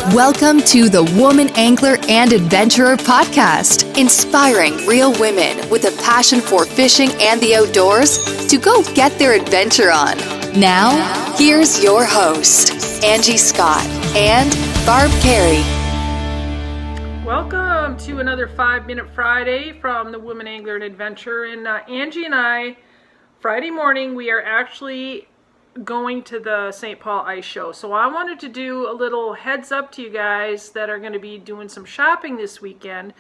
Welcome to the Woman Angler and Adventurer podcast, inspiring real women with a passion for fishing and the outdoors to go get their adventure on. Now, here's your host, Angie Scott and Barb Carey. Welcome to another 5-Minute Friday from the Woman Angler and Adventurer. And Angie and I, Friday morning, we are actually going to the St. Paul Ice Show. So I wanted to do a little heads up to you guys that are going to be doing some shopping this weekend.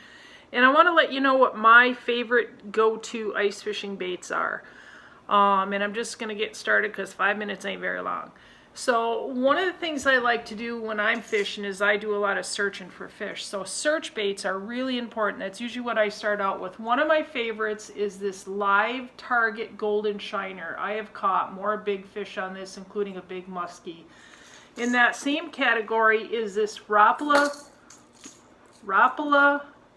And I want to let you know what my favorite go-to ice fishing baits are. And I'm just going to get started because 5 minutes ain't very long. So one of the things I like to do when I'm fishing is I do a lot of searching for fish. So search baits are really important. That's usually what I start out with. One of my favorites is this Live Target Golden Shiner. I have caught more big fish on this, including a big muskie. In that same category is this Rapala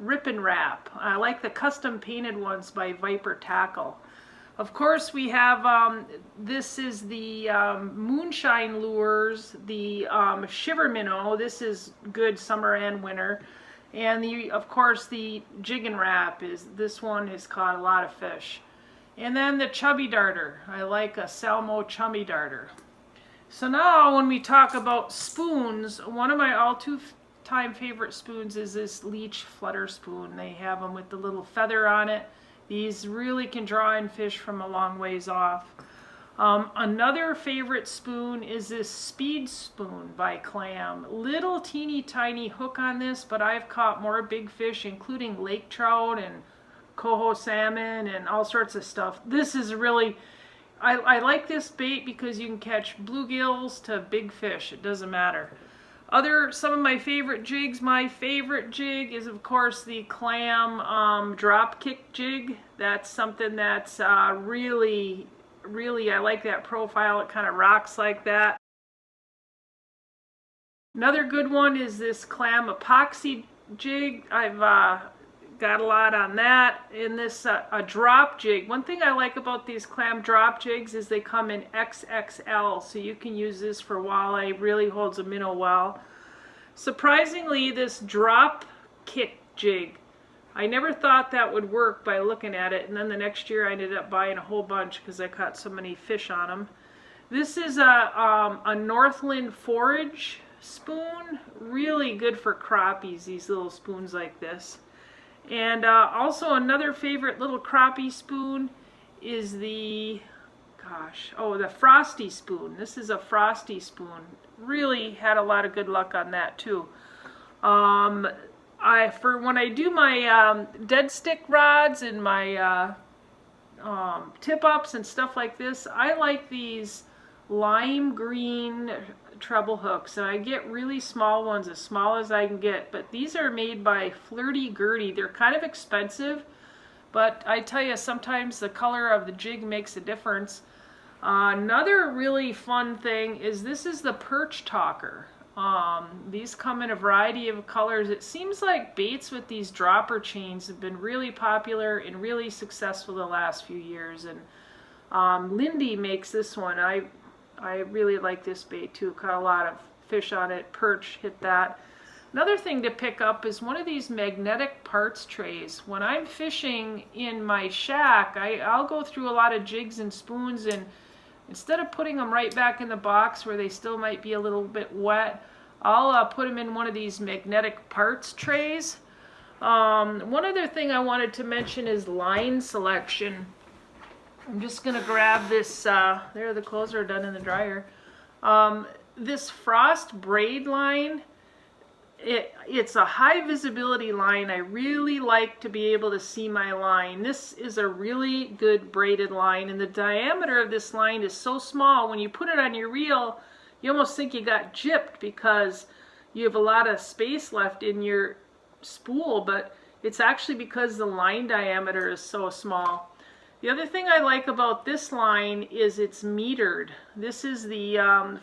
Rip and Wrap. I like the custom painted ones by Viper Tackle. Of course, we have, this is the Moonshine Lures, the Shiver Minnow. This is good summer and winter. And of course, the Jig and Wrap this one has caught a lot of fish. And then the Chubby Darter. I like a Salmo Chubby Darter. So now when we talk about spoons, one of my all-time favorite spoons is this Leech Flutter Spoon. They have them with the little feather on it. These really can draw in fish from a long ways off. Another favorite spoon is this Speed Spoon by Clam. Little teeny tiny hook on this, but I've caught more big fish, including lake trout and coho salmon and all sorts of stuff. This is really, I like this bait because you can catch bluegills to big fish. It doesn't matter. Some of my favorite jigs, my favorite jig is of course the Clam drop kick jig. That's something that's really, I like that profile. It kind of rocks like that. Another good one is this Clam epoxy jig. I've got a lot on that. In this a drop jig. One thing I like about these Clam drop jigs is they come in XXL, so you can use this for walleye. It really holds a minnow well. Surprisingly, this drop kick jig, I never thought that would work by looking at it, and then the next year I ended up buying a whole bunch because I caught so many fish on them. This is a Northland Forage spoon, really good for crappies, these little spoons like this. And also another favorite little crappie spoon is the Frosty Spoon. This is a Frosty Spoon. Really had a lot of good luck on that too. For when I do my dead stick rods and my tip-ups and stuff like this, I like these lime green treble hooks, and I get really small ones, as small as I can get, but these are made by Flirty Gertie. They're kind of expensive, but I tell you, sometimes the color of the jig makes a difference. Another really fun thing is this is the Perch Talker. These come in a variety of colors. It seems like baits with these dropper chains have been really popular and really successful the last few years, and Lindy makes this one. I really like this bait too. Caught a lot of fish on it. Perch hit that. Another thing to pick up is one of these magnetic parts trays. When I'm fishing in my shack, I'll go through a lot of jigs and spoons, and instead of putting them right back in the box where they still might be a little bit wet, I'll put them in one of these magnetic parts trays. One other thing I wanted to mention is line selection. I'm just going to grab this, there the clothes are done in the dryer. This Frost braid line, it's a high visibility line. I really like to be able to see my line. This is a really good braided line, and the diameter of this line is so small, when you put it on your reel, you almost think you got gypped because you have a lot of space left in your spool, but it's actually because the line diameter is so small. The other thing I like about this line is it's metered. This is the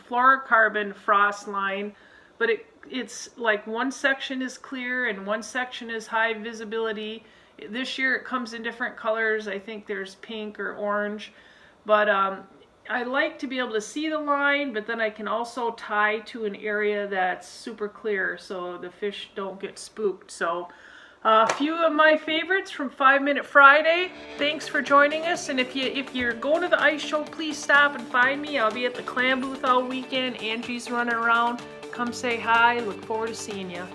fluorocarbon Frost line, but it's like one section is clear and one section is high visibility. This year it comes in different colors. I think there's pink or orange, but I like to be able to see the line, but then I can also tie to an area that's super clear so the fish don't get spooked. So a few of my favorites from 5 Minute Friday. Thanks for joining us, and if you're going to the ice show, please stop and find me. I'll be at the Clam booth all weekend. Angie's running around. Come say hi. Look forward to seeing you.